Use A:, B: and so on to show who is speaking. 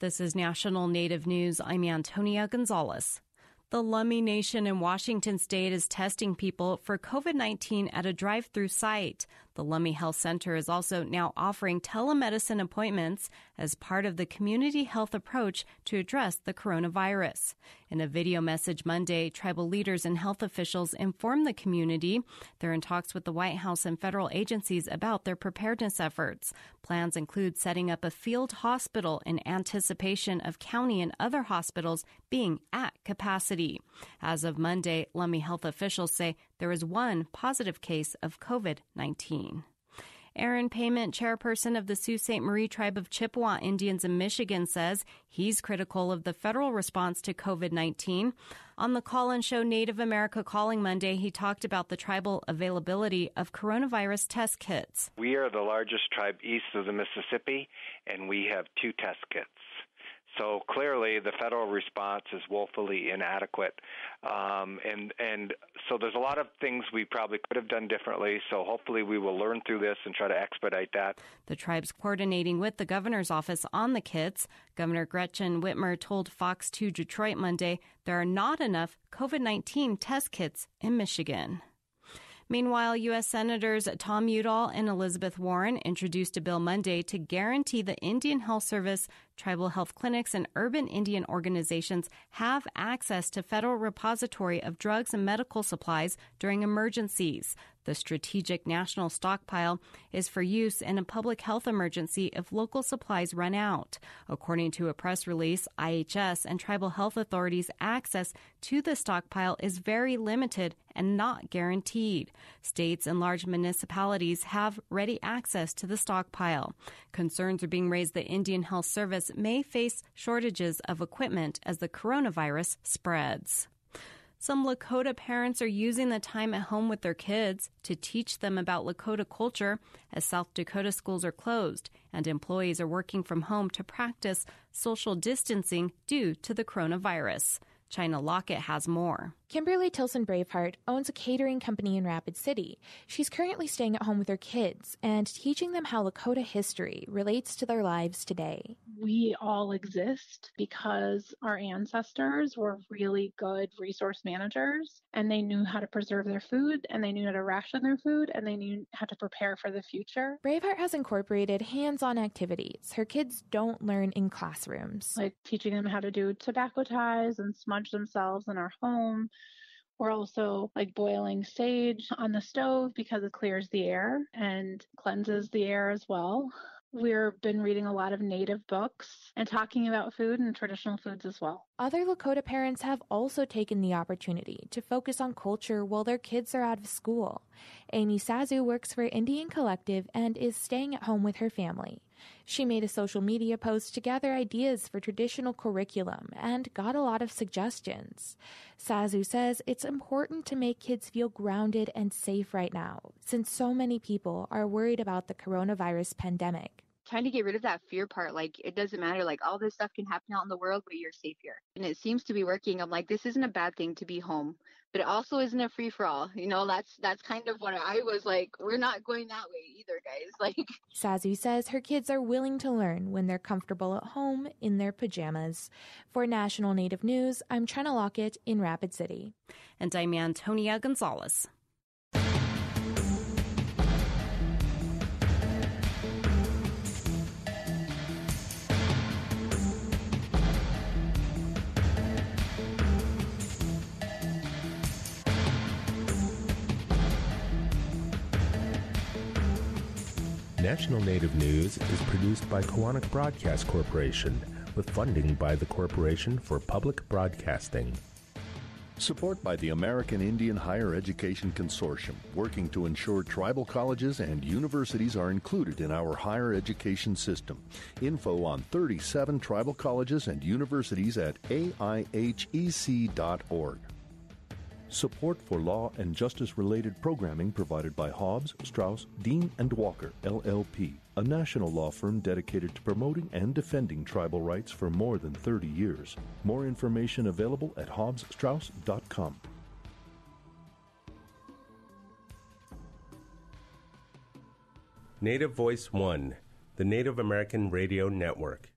A: This is National Native News. I'm Antonia Gonzalez. The Lummi Nation in Washington state is testing people for COVID-19 at a drive-through site. The Lummi Health Center is also now offering telemedicine appointments as part of the community health approach to address the coronavirus. In a video message Monday, tribal leaders and health officials informed the community they're in talks with the White House and federal agencies about their preparedness efforts. Plans include setting up a field hospital in anticipation of county and other hospitals being at capacity. As of Monday, Lummi health officials say there is one positive case of COVID-19. Aaron Payment, chairperson of the Sault Ste. Marie Tribe of Chippewa Indians in Michigan, says he's critical of the federal response to COVID-19. On the call-in show Native America Calling Monday, he talked about the tribal availability of coronavirus test kits.
B: We are the largest tribe east of the Mississippi, and we have 2 test kits. So clearly the federal response is woefully inadequate. And so there's a lot of things we probably could have done differently. So hopefully we will learn through this and try to expedite that.
A: The tribe's coordinating with the governor's office on the kits. Governor Gretchen Whitmer told Fox 2 Detroit Monday there are not enough COVID-19 test kits in Michigan. Meanwhile, U.S. Senators Tom Udall and Elizabeth Warren introduced a bill Monday to guarantee the Indian Health Service, tribal health clinics, and urban Indian organizations have access to federal repository of drugs and medical supplies during emergencies. The strategic national stockpile is for use in a public health emergency if local supplies run out. According to a press release, IHS and tribal health authorities' access to the stockpile is very limited and not guaranteed. States and large municipalities have ready access to the stockpile. Concerns are being raised that Indian Health Service may face shortages of equipment as the coronavirus spreads. Some Lakota parents are using the time at home with their kids to teach them about Lakota culture as South Dakota schools are closed and employees are working from home to practice social distancing due to the coronavirus. China Lockett has more.
C: Kimberly Tilson Braveheart owns a catering company in Rapid City. She's currently staying at home with her kids and teaching them how Lakota history relates to their lives today.
D: We all exist because our ancestors were really good resource managers, and they knew how to preserve their food, and they knew how to ration their food, and they knew how to prepare for the future.
C: Braveheart has incorporated hands-on activities her kids don't learn in classrooms.
D: Like teaching them how to do tobacco ties and smudge themselves in our home. We're also like boiling sage on the stove because it clears the air and cleanses the air as well. We've been reading a lot of native books and talking about food and traditional foods as well.
C: Other Lakota parents have also taken the opportunity to focus on culture while their kids are out of school. Amy Sazu works for Indian Collective and is staying at home with her family. She made a social media post to gather ideas for traditional curriculum and got a lot of suggestions. Sazu says it's important to make kids feel grounded and safe right now, since so many people are worried about the coronavirus pandemic.
E: Trying to get rid of that fear part, like it doesn't matter, like all this stuff can happen out in the world, but you're safe here. And it seems to be working. I'm like, this isn't a bad thing to be home, but it also isn't a free for all. You know, that's kind of what I was like, we're not going that way either, guys. Like
C: Sazu says her kids are willing to learn when they're comfortable at home in their pajamas. For National Native News, I'm China Lockett in Rapid City.
A: And I'm Antonia Gonzalez.
F: National Native News is produced by Koahnic Broadcast Corporation with funding by the Corporation for Public Broadcasting.
G: Support by the American Indian Higher Education Consortium, working to ensure tribal colleges and universities are included in our higher education system. Info on 37 tribal colleges and universities at aihec.org. Support for law and justice-related programming provided by Hobbs, Strauss, Dean & Walker, LLP, a national law firm dedicated to promoting and defending tribal rights for more than 30 years. More information available at hobbsstrauss.com.
F: Native Voice One, the Native American Radio Network.